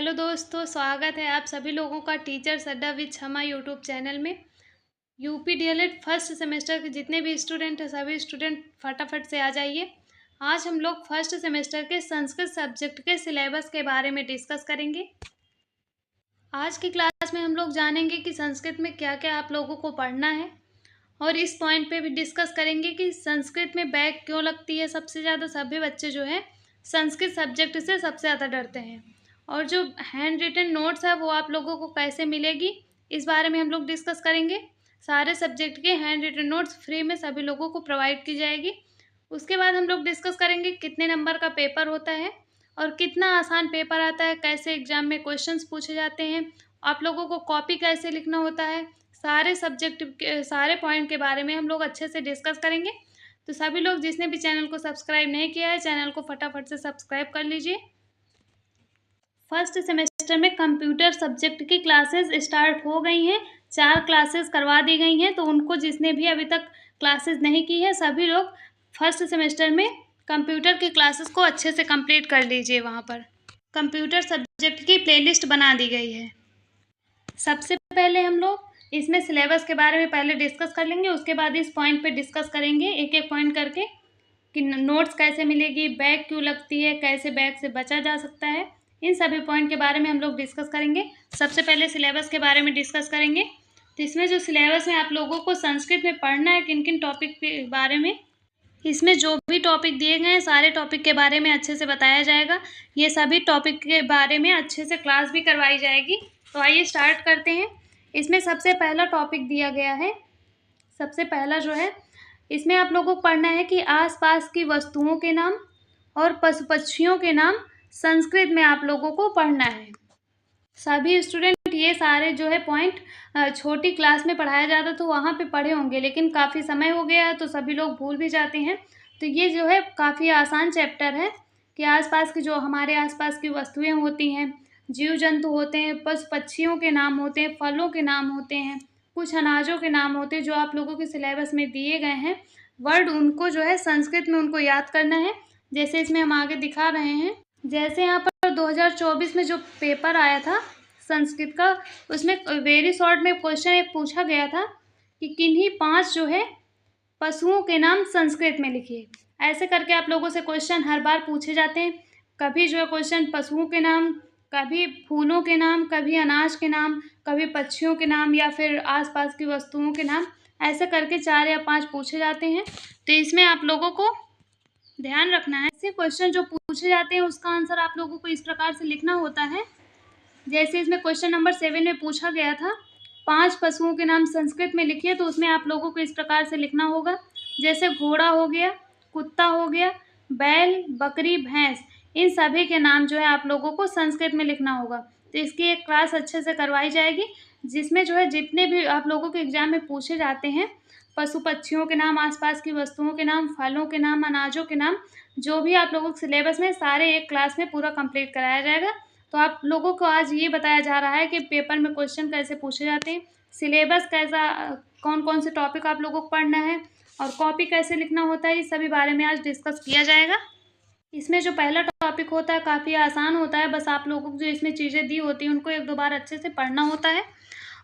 Hello दोस्तों, स्वागत है आप सभी लोगों का टीचर्स अड्डा विद शमा यूट्यूब चैनल में। यूपी डीएलएड फर्स्ट सेमेस्टर के जितने भी स्टूडेंट हैं सभी स्टूडेंट फटाफट से आ जाइए। आज हम लोग फर्स्ट सेमेस्टर के संस्कृत सब्जेक्ट के सिलेबस के बारे में डिस्कस करेंगे। आज की क्लास में हम लोग जानेंगे कि संस्कृत में क्या क्या आप लोगों को पढ़ना है और इस पॉइंट पे भी डिस्कस करेंगे कि संस्कृत में बैक क्यों लगती है। सबसे ज़्यादा सभी बच्चे जो हैं संस्कृत सब्जेक्ट से सबसे ज़्यादा डरते हैं और जो हैंड रिटन नोट्स है वो आप लोगों को कैसे मिलेगी इस बारे में हम लोग डिस्कस करेंगे। सारे सब्जेक्ट के हैंड रिटन नोट्स फ्री में सभी लोगों को प्रोवाइड की जाएगी। उसके बाद हम लोग डिस्कस करेंगे कितने नंबर का पेपर होता है और कितना आसान पेपर आता है, कैसे एग्ज़ाम में क्वेश्चंस पूछे जाते हैं, आप लोगों को कॉपी कैसे लिखना होता है। सारे सब्जेक्ट के सारे पॉइंट के बारे में हम लोग अच्छे से डिस्कस करेंगे। तो सभी लोग जिसने भी चैनल को सब्सक्राइब नहीं किया है चैनल को फटाफट से सब्सक्राइब कर लीजिए। फर्स्ट सेमेस्टर में कंप्यूटर सब्जेक्ट की क्लासेस स्टार्ट हो गई हैं। 4 क्लासेस करवा दी गई हैं, तो उनको जिसने भी अभी तक क्लासेस नहीं की है सभी लोग फर्स्ट सेमेस्टर में कंप्यूटर की क्लासेस को अच्छे से कंप्लीट कर लीजिए। वहाँ पर कंप्यूटर सब्जेक्ट की प्लेलिस्ट बना दी गई है। सबसे पहले हम लोग इसमें सिलेबस के बारे में पहले डिस्कस कर लेंगे, उसके बाद इस पॉइंट पे डिस्कस करेंगे एक एक पॉइंट करके कि नोट्स कैसे मिलेगी, बैक क्यों लगती है, कैसे बैक से बचा जा सकता है। इन सभी पॉइंट के बारे में हम लोग डिस्कस करेंगे। सबसे पहले सिलेबस के बारे में डिस्कस करेंगे। तो इसमें जो सिलेबस में आप लोगों को संस्कृत में पढ़ना है किन किन टॉपिक के बारे में, इसमें जो भी टॉपिक दिए गए हैं सारे टॉपिक के बारे में अच्छे से बताया जाएगा। ये सभी टॉपिक के बारे में अच्छे से क्लास भी करवाई जाएगी। तो आइए स्टार्ट करते हैं। इसमें सबसे पहला टॉपिक दिया गया है, सबसे पहला जो है इसमें आप लोगों को पढ़ना है कि आसपास की वस्तुओं के नाम और पशु पक्षियों के नाम संस्कृत में आप लोगों को पढ़ना है। सभी स्टूडेंट ये सारे जो है पॉइंट छोटी क्लास में पढ़ाया जाता तो वहाँ पे पढ़े होंगे, लेकिन काफ़ी समय हो गया है तो सभी लोग भूल भी जाते हैं। तो ये जो है काफ़ी आसान चैप्टर है कि आसपास की जो हमारे आसपास की वस्तुएं होती हैं, जीव जंतु होते हैं, पशु पक्षियों के नाम होते हैं, फलों के नाम होते हैं, कुछ अनाजों के नाम होते हैं जो आप लोगों के सिलेबस में दिए गए हैं वर्ड, उनको जो है संस्कृत में उनको याद करना है। जैसे इसमें हम आगे दिखा रहे हैं, जैसे यहाँ पर 2024 में जो पेपर आया था संस्कृत का, उसमें वेरी शॉर्ट में क्वेश्चन एक पूछा गया था कि किन्हीं 5 जो है पशुओं के नाम संस्कृत में लिखिए। ऐसे करके आप लोगों से क्वेश्चन हर बार पूछे जाते हैं। कभी जो है क्वेश्चन पशुओं के नाम, कभी फूलों के नाम, कभी अनाज के नाम, कभी पक्षियों के नाम या फिर आसपास की वस्तुओं के नाम, ऐसे करके 4 या 5 पूछे जाते हैं। तो इसमें आप लोगों को ध्यान रखना है, ऐसे क्वेश्चन जो पूछे जाते हैं उसका आंसर आप लोगों को इस प्रकार से लिखना होता है। जैसे इसमें क्वेश्चन नंबर 7 में पूछा गया था 5 पशुओं के नाम संस्कृत में लिखिए, तो उसमें आप लोगों को इस प्रकार से लिखना होगा। जैसे घोड़ा हो गया, कुत्ता हो गया, बैल, बकरी, भैंस, इन सभी के नाम जो है आप लोगों को संस्कृत में लिखना होगा। तो इसकी एक क्लास अच्छे से करवाई जाएगी जिसमें जो है जितने भी आप लोगों के एग्जाम में पूछे जाते हैं पशु पक्षियों के नाम, आसपास की वस्तुओं के नाम, फलों के नाम, अनाजों के नाम, जो भी आप लोगों के सिलेबस में सारे एक क्लास में पूरा कंप्लीट कराया जाएगा। तो आप लोगों को आज ये बताया जा रहा है कि पेपर में क्वेश्चन कैसे पूछे जाते हैं, सिलेबस कैसा, कौन कौन से टॉपिक आप लोगों को पढ़ना है और कॉपी कैसे लिखना होता है, इस सभी बारे में आज डिस्कस किया जाएगा। इसमें जो पहला टॉपिक होता है काफ़ी आसान होता है, बस आप लोगों को जो इसमें चीज़ें दी होती हैं उनको 1-2 बार अच्छे से पढ़ना होता है।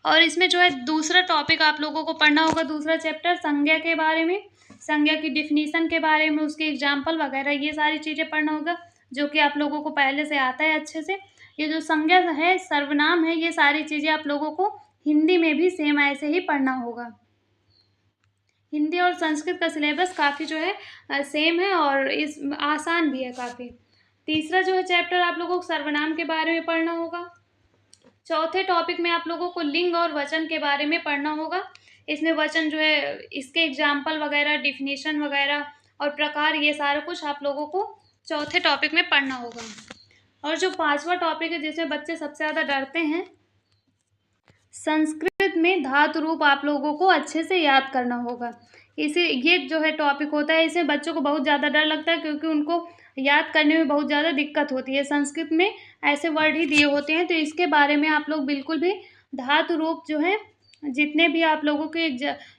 और इसमें जो है दूसरा टॉपिक आप लोगों को पढ़ना होगा, दूसरा चैप्टर संज्ञा के बारे में, संज्ञा की डिफिनीशन के बारे में, उसके एग्जाम्पल वगैरह ये सारी चीज़ें पढ़ना होगा जो कि आप लोगों को पहले से आता है अच्छे से। ये जो संज्ञा है, सर्वनाम है, ये सारी चीज़ें आप लोगों को हिंदी में भी सेम ऐसे ही पढ़ना होगा। हिंदी और संस्कृत का सिलेबस काफ़ी जो है सेम है और इस आसान भी है काफ़ी। तीसरा जो है चैप्टर आप लोगों को सर्वनाम के बारे में पढ़ना होगा। चौथे टॉपिक में आप लोगों को लिंग और वचन के बारे में पढ़ना होगा। इसमें वचन जो है इसके एग्जाम्पल वगैरह, डिफिनीशन वगैरह और प्रकार, ये सारा कुछ आप लोगों को चौथे टॉपिक में पढ़ना होगा। और जो 5वां टॉपिक है जिसमें बच्चे सबसे ज़्यादा डरते हैं, संस्कृत में धातु रूप आप लोगों को अच्छे से याद करना होगा। इसे ये जो है टॉपिक होता है, इसमें बच्चों को बहुत ज़्यादा डर लगता है क्योंकि उनको याद करने में बहुत ज़्यादा दिक्कत होती है। संस्कृत में ऐसे वर्ड ही दिए होते हैं, तो इसके बारे में आप लोग बिल्कुल भी धातु रूप जो है जितने भी आप लोगों के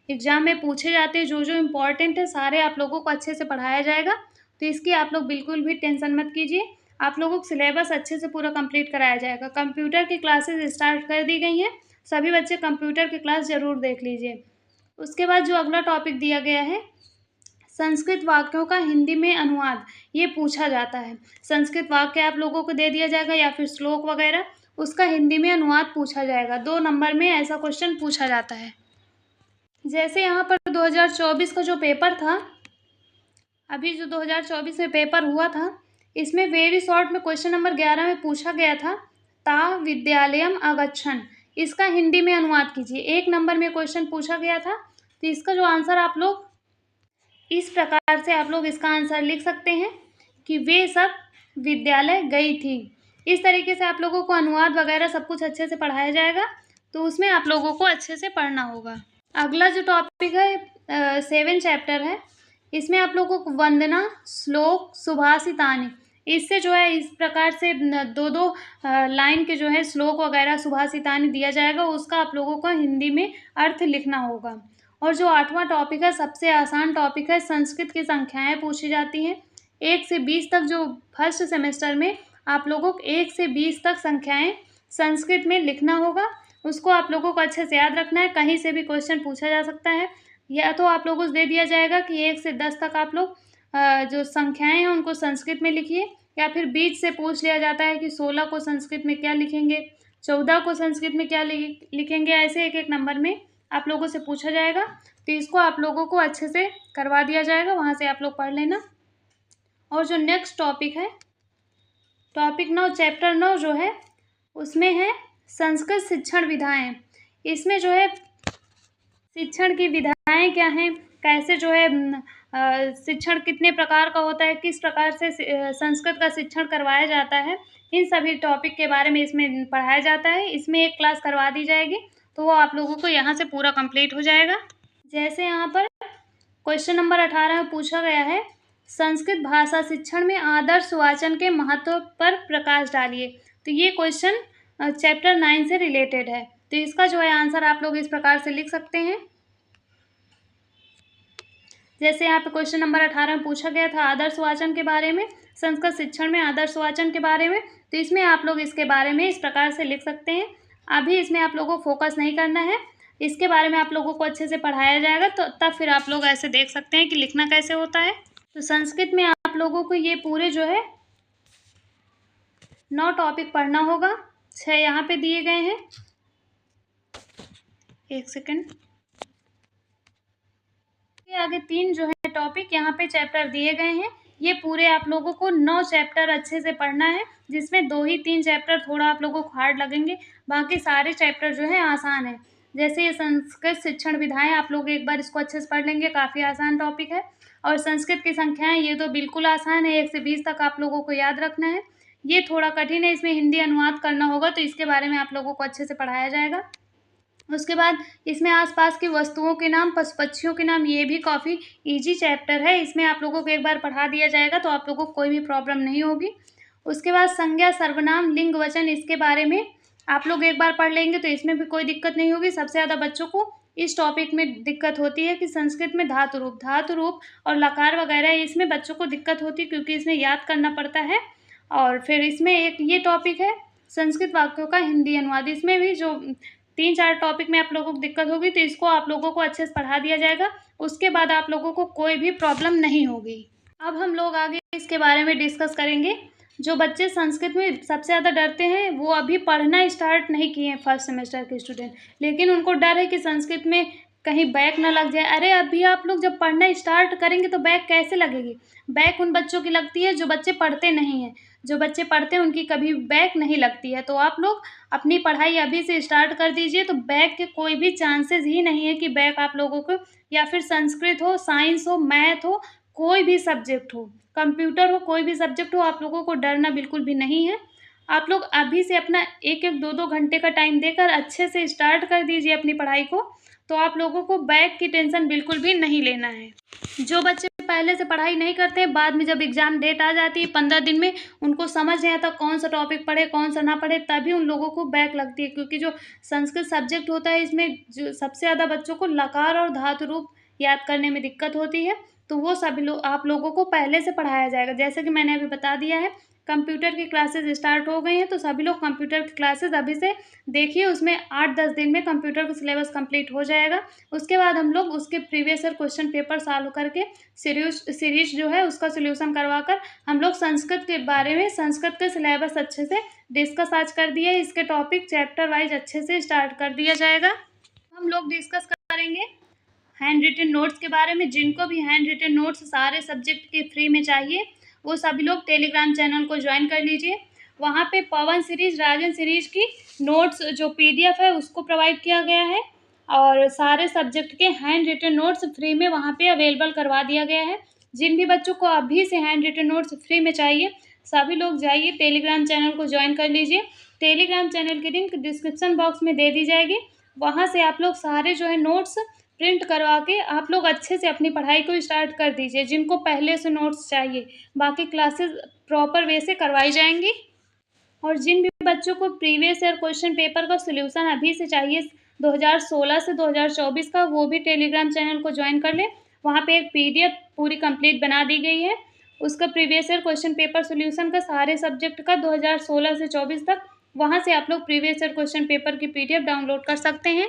एग्जाम में पूछे जाते हैं, जो जो इम्पोर्टेंट है सारे आप लोगों को अच्छे से पढ़ाया जाएगा। तो इसकी आप लोग बिल्कुल भी टेंशन मत कीजिए। आप लोगों को सिलेबस अच्छे से पूरा कंप्लीट कराया जाएगा। कंप्यूटर की क्लासेस स्टार्ट कर दी गई हैं, सभी बच्चे कंप्यूटर की क्लास ज़रूर देख लीजिए। उसके बाद जो अगला टॉपिक दिया गया है, संस्कृत वाक्यों का हिंदी में अनुवाद, ये पूछा जाता है। संस्कृत वाक्य आप लोगों को दे दिया जाएगा या फिर श्लोक वगैरह, उसका हिंदी में अनुवाद पूछा जाएगा। 2 नंबर में ऐसा क्वेश्चन पूछा जाता है। जैसे यहाँ पर 2024 का जो पेपर था, अभी जो 2024 में पेपर हुआ था, इसमें वेरी शॉर्ट में क्वेश्चन नंबर 11 में पूछा गया था, ता विद्यालयम अगच्छन्, इसका हिंदी में अनुवाद कीजिए। 1 नंबर में क्वेश्चन पूछा गया था, तो इसका जो आंसर आप लोग इस प्रकार से आप लोग इसका आंसर लिख सकते हैं कि वे सब विद्यालय गई थी। इस तरीके से आप लोगों को अनुवाद वगैरह सब कुछ अच्छे से पढ़ाया जाएगा, तो उसमें आप लोगों को अच्छे से पढ़ना होगा। अगला जो टॉपिक है 7 चैप्टर है, इसमें आप लोगों को वंदना, श्लोक, सुभाषितानि, इससे जो है इस प्रकार से 2-2 लाइन के जो है श्लोक वगैरह सुभाषितानि दिया जाएगा, उसका आप लोगों को हिंदी में अर्थ लिखना होगा। और जो 8वां टॉपिक है, सबसे आसान टॉपिक है, संस्कृत की संख्याएँ पूछी जाती हैं। 1 से 20 तक जो फर्स्ट सेमेस्टर में आप लोगों को 1 से 20 तक संख्याएँ संस्कृत में लिखना होगा। उसको आप लोगों को अच्छे से याद रखना है, कहीं से भी क्वेश्चन पूछा जा सकता है। या तो आप लोगों को दे दिया जाएगा कि 1 से 10 तक आप लोग जो संख्याएँ हैं उनको संस्कृत में लिखिए, या फिर बीच से पूछ लिया जाता है कि 16 को संस्कृत में क्या लिखेंगे, 14 को संस्कृत में क्या लिखेंगे, ऐसे 1-1 नंबर में आप लोगों से पूछा जाएगा। तो इसको आप लोगों को अच्छे से करवा दिया जाएगा, वहाँ से आप लोग पढ़ लेना। और जो नेक्स्ट टॉपिक है, टॉपिक 9 चैप्टर 9 जो है, उसमें है संस्कृत शिक्षण विधाएँ। इसमें जो है शिक्षण की विधाएँ क्या हैं, कैसे जो है शिक्षण कितने प्रकार का होता है, किस प्रकार से संस्कृत का शिक्षण करवाया जाता है, इन सभी टॉपिक के बारे में इसमें पढ़ाया जाता है। इसमें एक क्लास करवा दी जाएगी, तो वो आप लोगों को यहाँ से पूरा कंप्लीट हो जाएगा। जैसे यहाँ पर क्वेश्चन नंबर 18 में पूछा गया है, संस्कृत भाषा शिक्षण में आदर्श वाचन के महत्व पर प्रकाश डालिए। तो ये क्वेश्चन चैप्टर 9 से रिलेटेड है, तो इसका जो है आंसर आप लोग इस प्रकार से लिख सकते हैं। जैसे यहाँ पे क्वेश्चन नंबर 18 में पूछा गया था आदर्श वाचन के बारे में, संस्कृत शिक्षण में आदर्श वाचन के बारे में, तो इसमें आप लोग इसके बारे में इस प्रकार से लिख सकते हैं। अभी इसमें आप लोगों को फोकस नहीं करना है, इसके बारे में आप लोगों को अच्छे से पढ़ाया जाएगा, तो तब फिर आप लोग ऐसे देख सकते हैं कि लिखना कैसे होता है। तो संस्कृत में आप लोगों को ये पूरे जो है 9 टॉपिक पढ़ना होगा, 6 यहाँ पे दिए गए हैं। 1 सेकेंड, आगे 3 जो है टॉपिक यहाँ पे चैप्टर दिए गए हैं, ये पूरे आप लोगों को 9 चैप्टर अच्छे से पढ़ना है, जिसमें 2 ही 3 चैप्टर थोड़ा आप लोगों को हार्ड लगेंगे, बाकी सारे चैप्टर जो है आसान है। जैसे ये संस्कृत शिक्षण विधाएँ, आप लोग एक बार इसको अच्छे से पढ़ लेंगे, काफ़ी आसान टॉपिक है। और संस्कृत की संख्याएँ, ये तो बिल्कुल आसान है, 1 से 20 तक आप लोगों को याद रखना है। ये थोड़ा कठिन है, इसमें हिंदी अनुवाद करना होगा, तो इसके बारे में आप लोगों को अच्छे से पढ़ाया जाएगा। उसके बाद इसमें आसपास की वस्तुओं के नाम, पशु पक्षियों के नाम, ये भी काफ़ी इजी चैप्टर है, इसमें आप लोगों को एक बार पढ़ा दिया जाएगा तो आप लोगों को कोई भी प्रॉब्लम नहीं होगी। उसके बाद संज्ञा, सर्वनाम, लिंग, वचन, इसके बारे में आप लोग एक बार पढ़ लेंगे तो इसमें भी कोई दिक्कत नहीं होगी। सबसे ज़्यादा बच्चों को इस टॉपिक में दिक्कत होती है कि संस्कृत में धातु रूप और लकार वगैरह, इसमें बच्चों को दिक्कत होती है क्योंकि इसमें याद करना पड़ता है। और फिर इसमें एक ये टॉपिक है संस्कृत वाक्यों का हिंदी अनुवाद, इसमें भी जो 3-4 टॉपिक में आप लोगों को दिक्कत होगी, तो इसको आप लोगों को अच्छे से पढ़ा दिया जाएगा, उसके बाद आप लोगों को कोई भी प्रॉब्लम नहीं होगी। अब हम लोग आगे इसके बारे में डिस्कस करेंगे। जो बच्चे संस्कृत में सबसे ज़्यादा डरते हैं, वो अभी पढ़ना स्टार्ट नहीं किए हैं फर्स्ट सेमेस्टर के स्टूडेंट, लेकिन उनको डर है कि संस्कृत में कहीं बैक ना लग जाए। अरे अभी आप लोग जब पढ़ना स्टार्ट करेंगे तो बैक कैसे लगेगी? बैक उन बच्चों की लगती है जो बच्चे पढ़ते नहीं हैं, जो बच्चे पढ़ते हैं उनकी कभी बैक नहीं लगती है। तो आप लोग अपनी पढ़ाई अभी से स्टार्ट कर दीजिए, तो बैक के कोई भी चांसेस ही नहीं है कि बैक आप लोगों को, या फिर संस्कृत हो, साइंस हो, मैथ हो, कोई भी सब्जेक्ट हो, कंप्यूटर हो, कोई भी सब्जेक्ट हो, आप लोगों को डरना बिल्कुल भी नहीं है। आप लोग अभी से अपना 1-1, 2-2 घंटे का टाइम देकर अच्छे से स्टार्ट कर दीजिए अपनी पढ़ाई को, तो आप लोगों को बैक की टेंशन बिल्कुल भी नहीं लेना है। जो बच्चे पहले से पढ़ाई नहीं करते हैं, बाद में जब एग्ज़ाम डेट आ जाती है 15 दिन में, उनको समझ नहीं आता कौन सा टॉपिक पढ़े कौन सा ना पढ़े, तभी उन लोगों को बैक लगती है। क्योंकि जो संस्कृत सब्जेक्ट होता है, इसमें जो सबसे ज़्यादा बच्चों को लकार और धातु रूप याद करने में दिक्कत होती है, तो वो सभी लोग आप लोगों को पहले से पढ़ाया जाएगा। जैसे कि मैंने अभी बता दिया है, कंप्यूटर की क्लासेस स्टार्ट हो गई हैं, तो सभी लोग कंप्यूटर की क्लासेस अभी से देखिए। उसमें 8-10 दिन में कंप्यूटर का सिलेबस कंप्लीट हो जाएगा। उसके बाद हम लोग उसके previous year question paper solve करके सीरीज जो है उसका सोल्यूशन करवाकर हम लोग संस्कृत के बारे में, संस्कृत का सिलेबस अच्छे से डिस्कस आज कर दिया है। इसके टॉपिक चैप्टर वाइज अच्छे से स्टार्ट कर दिया जाएगा। हम लोग डिस्कस करेंगे हैंड रिटन नोट्स के बारे में। जिनको भी हैंड रिटन नोट्स सारे सब्जेक्ट के फ्री में चाहिए, वो सभी लोग टेलीग्राम चैनल को ज्वाइन कर लीजिए। वहाँ पे पवन सीरीज, राजन सीरीज की नोट्स जो PDF है उसको प्रोवाइड किया गया है, और सारे सब्जेक्ट के हैंड रिटन नोट्स फ्री में वहाँ पे अवेलेबल करवा दिया गया है। जिन भी बच्चों को अभी से हैंड रिटन नोट्स फ्री में चाहिए, सभी लोग जाइए टेलीग्राम चैनल को ज्वाइन कर लीजिए। टेलीग्राम चैनल की लिंक डिस्क्रिप्शन बॉक्स में दे दी जाएगी। वहाँ से आप लोग सारे जो है नोट्स प्रिंट करवा के आप लोग अच्छे से अपनी पढ़ाई को स्टार्ट कर दीजिए। जिनको पहले से नोट्स चाहिए, बाकी क्लासेस प्रॉपर वे से करवाई जाएंगी। और जिन भी बच्चों को प्रीवियस ईयर क्वेश्चन पेपर का सोल्यूशन अभी से चाहिए 2016 से 2024 का, वो भी टेलीग्राम चैनल को ज्वाइन कर ले। वहाँ पे एक PDF पूरी कंप्लीट बना दी गई है, उसका previous year question paper solution का सारे सब्जेक्ट का 2016 से 24 तक। वहाँ से आप लोग प्रीवियस ईयर क्वेश्चन पेपर की PDF डाउनलोड कर सकते हैं।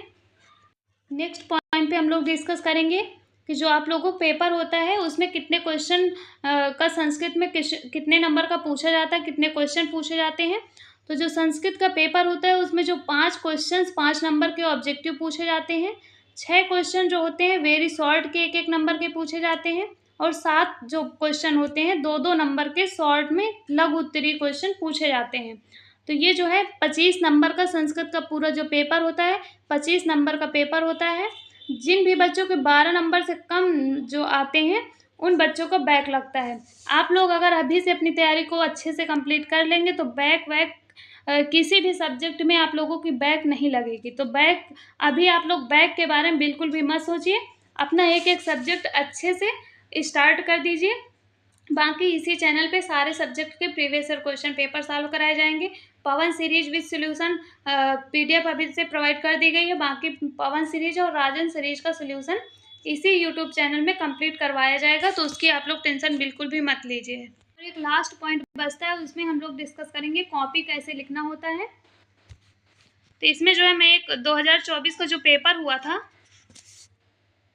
नेक्स्ट पॉइंट पे हम लोग डिस्कस करेंगे कि जो आप लोगों को पेपर होता है उसमें कितने क्वेश्चन का संस्कृत में कितने नंबर का पूछा जाता है, कितने क्वेश्चन पूछे जाते हैं। तो जो संस्कृत का पेपर होता है उसमें जो 5 क्वेश्चन 5 नंबर के ऑब्जेक्टिव पूछे जाते हैं, 6 क्वेश्चन जो होते हैं वेरी शॉर्ट के 1-1 नंबर के पूछे जाते हैं, और 7 जो क्वेश्चन होते हैं 2-2 नंबर के शॉर्ट में लघु उत्तरीय क्वेश्चन पूछे जाते हैं। तो ये जो है 25 नंबर का संस्कृत का पूरा जो पेपर होता है, 25 नंबर का पेपर होता है। जिन भी बच्चों के 12 नंबर से कम जो आते हैं उन बच्चों को बैक लगता है। आप लोग अगर अभी से अपनी तैयारी को अच्छे से कंप्लीट कर लेंगे तो बैक किसी भी सब्जेक्ट में आप लोगों की बैक नहीं लगेगी। तो अभी आप लोग बैक के बारे में बिल्कुल भी मत सोचिए। अपना एक सब्जेक्ट अच्छे से स्टार्ट कर दीजिए। बाकी इसी चैनल पे सारे सब्जेक्ट के previous year question paper solve कराए जाएंगे। पवन सीरीज विद सोल्यूशन PDF अभी से प्रोवाइड कर दी गई है। बाकी पवन सीरीज और राजन सीरीज का सोल्यूशन इसी यूट्यूब चैनल में कंप्लीट करवाया जाएगा, तो उसकी आप लोग टेंशन बिल्कुल भी मत लीजिए। और एक लास्ट पॉइंट बचता है, उसमें हम लोग डिस्कस करेंगे कॉपी कैसे लिखना होता है। तो इसमें जो है मैं एक 2024 का जो पेपर हुआ था,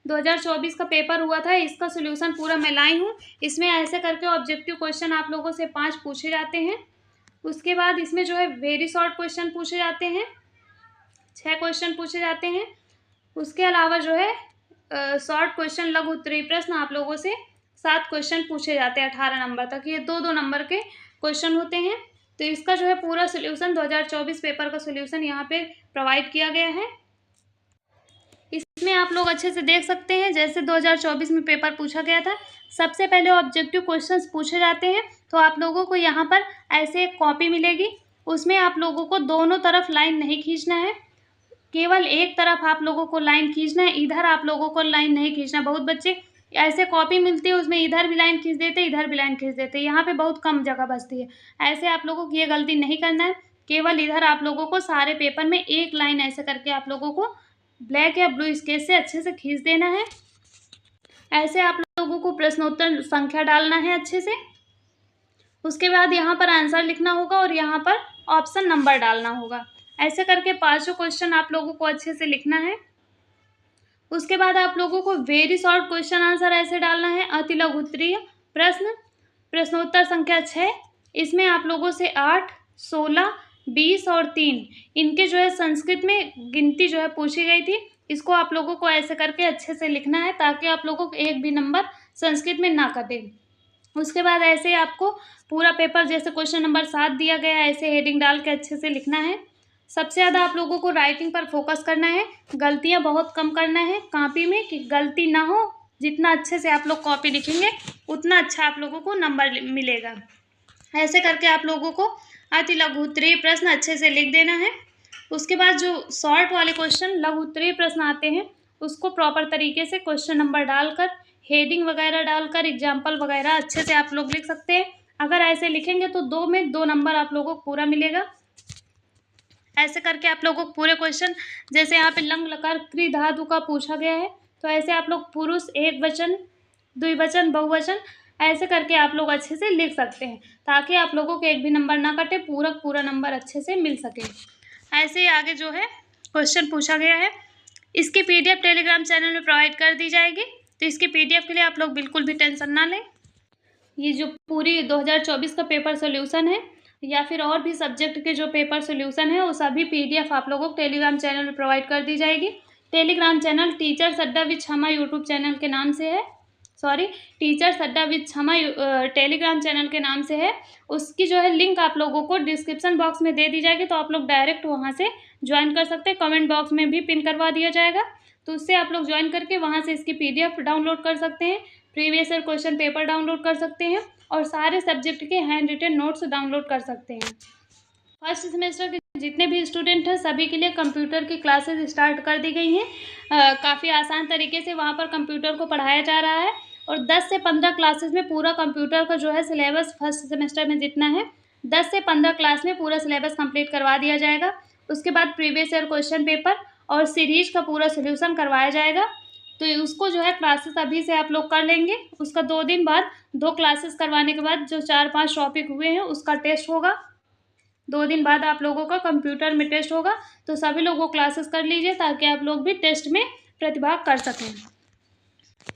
2024 का पेपर हुआ था, इसका सोल्यूशन पूरा मैं लाई हूँ। इसमें ऐसे करके ऑब्जेक्टिव क्वेश्चन आप लोगों से 5 पूछे जाते हैं। उसके बाद इसमें जो है वेरी शॉर्ट क्वेश्चन पूछे जाते हैं, 6 क्वेश्चन पूछे जाते हैं। उसके अलावा जो है शॉर्ट क्वेश्चन लघु उत्तरीय प्रश्न आप लोगों से 7 क्वेश्चन पूछे जाते हैं 18 नंबर तक। ये 2-2 नंबर के क्वेश्चन होते हैं। तो इसका जो है पूरा सोल्यूशन 2024 पेपर का सोल्यूशन यहाँ पे प्रोवाइड किया गया है। इसमें आप लोग अच्छे से देख सकते हैं, जैसे 2024 में पेपर पूछा गया था, सबसे पहले ऑब्जेक्टिव क्वेश्चंस पूछे जाते हैं। तो आप लोगों को यहाँ पर ऐसे एक कॉपी मिलेगी, उसमें आप लोगों को दोनों तरफ लाइन नहीं खींचना है, केवल एक तरफ आप लोगों को लाइन खींचना है। इधर आप लोगों को लाइन नहीं खींचना। बहुत बच्चे ऐसे कॉपी मिलती है उसमें इधर भी लाइन खींच देते, इधर भी लाइन खींच देते, यहाँ पे बहुत कम जगह बचती है। ऐसे आप लोगों को ये गलती नहीं करना है। केवल इधर आप लोगों को सारे पेपर में एक लाइन ऐसे करके आप लोगों को ब्लैक या ब्लू स्केच से अच्छे से खींच देना है। ऐसे आप लोगों को प्रश्नोत्तर संख्या डालना है अच्छे से। उसके बाद यहाँ पर आंसर लिखना होगा और यहाँ पर ऑप्शन नंबर डालना होगा। ऐसे करके 5 क्वेश्चन आप लोगों को अच्छे से लिखना है। उसके बाद आप लोगों को वेरी शॉर्ट क्वेश्चन आंसर ऐसे डालना है। अति लघु उत्तरीय प्रश्न, प्रश्नोत्तर संख्या 6, इसमें आप लोगों से 8, 16, 20 और 3 इनके जो है संस्कृत में गिनती जो है पूछी गई थी। इसको आप लोगों को ऐसे करके अच्छे से लिखना है ताकि आप लोगों को एक भी नंबर संस्कृत में ना कटे। उसके बाद ऐसे आपको पूरा पेपर जैसे क्वेश्चन नंबर 7 दिया गया है ऐसे हेडिंग डाल के अच्छे से लिखना है। सबसे ज़्यादा आप लोगों को राइटिंग पर फोकस करना है, गलतियाँ बहुत कम करना है कॉपी में कि गलती ना हो। जितना अच्छे से आप लोग कॉपी लिखेंगे उतना अच्छा आप लोगों को नंबर मिलेगा। ऐसे करके आप लोगों को अति लघु उत्तरीय प्रश्न अच्छे से लिख देना है। उसके बाद जो शॉर्ट वाले क्वेश्चन लघु उत्तरीय प्रश्न आते हैं उसको प्रॉपर तरीके से क्वेश्चन नंबर डालकर, हेडिंग वगैरह डालकर, एग्जाम्पल वगैरह अच्छे से आप लोग लिख सकते हैं। अगर ऐसे लिखेंगे तो 2 में 2 नंबर आप लोगों को पूरा मिलेगा। ऐसे करके आप लोगों को पूरे क्वेश्चन, जैसे यहाँ पे लंग लकार क्रि धातु का पूछा गया है, तो ऐसे आप लोग पुरुष, एक वचन, द्विवचन, बहुवचन ऐसे करके आप लोग अच्छे से लिख सकते हैं, ताकि आप लोगों को एक भी नंबर ना कटे, पूरा नंबर अच्छे से मिल सके। ऐसे ही आगे जो है क्वेश्चन पूछा गया है, इसकी PDF टेलीग्राम चैनल में प्रोवाइड कर दी जाएगी। तो इसकी PDF के लिए आप लोग बिल्कुल भी टेंशन ना लें। ये जो पूरी 2024 का पेपर सोल्यूशन है या फिर और भी सब्जेक्ट के जो पेपर सोल्यूशन है, वो सभी PDF आप लोगों को टेलीग्राम चैनल में प्रोवाइड कर दी जाएगी। टेलीग्राम चैनल टीचर्स अड्डा विद क्षमा यूट्यूब चैनल के नाम से है, टीचर्स अड्डा विद क्षमा टेलीग्राम चैनल के नाम से है। उसकी जो है लिंक आप लोगों को डिस्क्रिप्शन बॉक्स में दे दी जाएगी, तो आप लोग डायरेक्ट वहाँ से ज्वाइन कर सकते हैं। कमेंट बॉक्स में भी पिन करवा दिया जाएगा, तो उससे आप लोग ज्वाइन करके वहाँ से इसकी PDF डाउनलोड कर सकते हैं, previous year question paper download कर सकते हैं और सारे सब्जेक्ट के हैंड रिटन नोट्स डाउनलोड कर सकते हैं। फर्स्ट सेमेस्टर के जितने भी स्टूडेंट हैं सभी के लिए कंप्यूटर की क्लासेस स्टार्ट कर दी गई हैं। काफ़ी आसान तरीके से वहाँ पर कंप्यूटर को पढ़ाया जा रहा है और 10 से 15 क्लासेस में पूरा कंप्यूटर का जो है सिलेबस फर्स्ट सेमेस्टर में जितना है 10 से 15 क्लास में पूरा सिलेबस कंप्लीट करवा दिया जाएगा। उसके बाद प्रीवियस ईयर क्वेश्चन पेपर और सीरीज का पूरा सोल्यूशन करवाया जाएगा। तो उसको जो है क्लासेस अभी से आप लोग कर लेंगे। उसका 2 दिन बाद 2 क्लासेस करवाने के बाद जो 4-5 टॉपिक हुए हैं उसका टेस्ट होगा। 2 दिन बाद आप लोगों का कंप्यूटर में टेस्ट होगा, तो सभी लोगों को क्लासेस कर लीजिए ताकि आप लोग भी टेस्ट में प्रतिभाग कर सकें।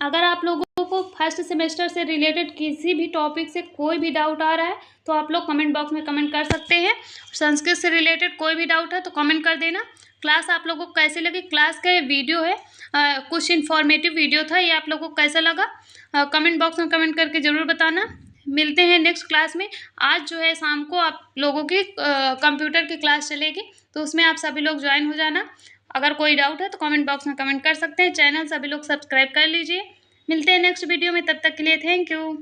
अगर आप लोगों को फर्स्ट सेमेस्टर से रिलेटेड किसी भी टॉपिक से कोई भी डाउट आ रहा है तो आप लोग कमेंट बॉक्स में कमेंट कर सकते हैं। संस्कृत से रिलेटेड कोई भी डाउट है तो कमेंट कर देना। क्लास आप लोगों को कैसे लगी, क्लास का ये वीडियो है कुछ इन्फॉर्मेटिव वीडियो था, ये आप लोगों को कैसा लगा कमेंट बॉक्स में कमेंट करके ज़रूर बताना। मिलते हैं नेक्स्ट क्लास में। आज जो है शाम को आप लोगों की कंप्यूटर की क्लास चलेगी, तो उसमें आप सभी लोग ज्वाइन हो जाना। अगर कोई डाउट है तो कमेंट बॉक्स में कमेंट कर सकते हैं। चैनल सभी लोग सब्सक्राइब कर लीजिए। मिलते हैं नेक्स्ट वीडियो में, तब तक के लिए थैंक यू।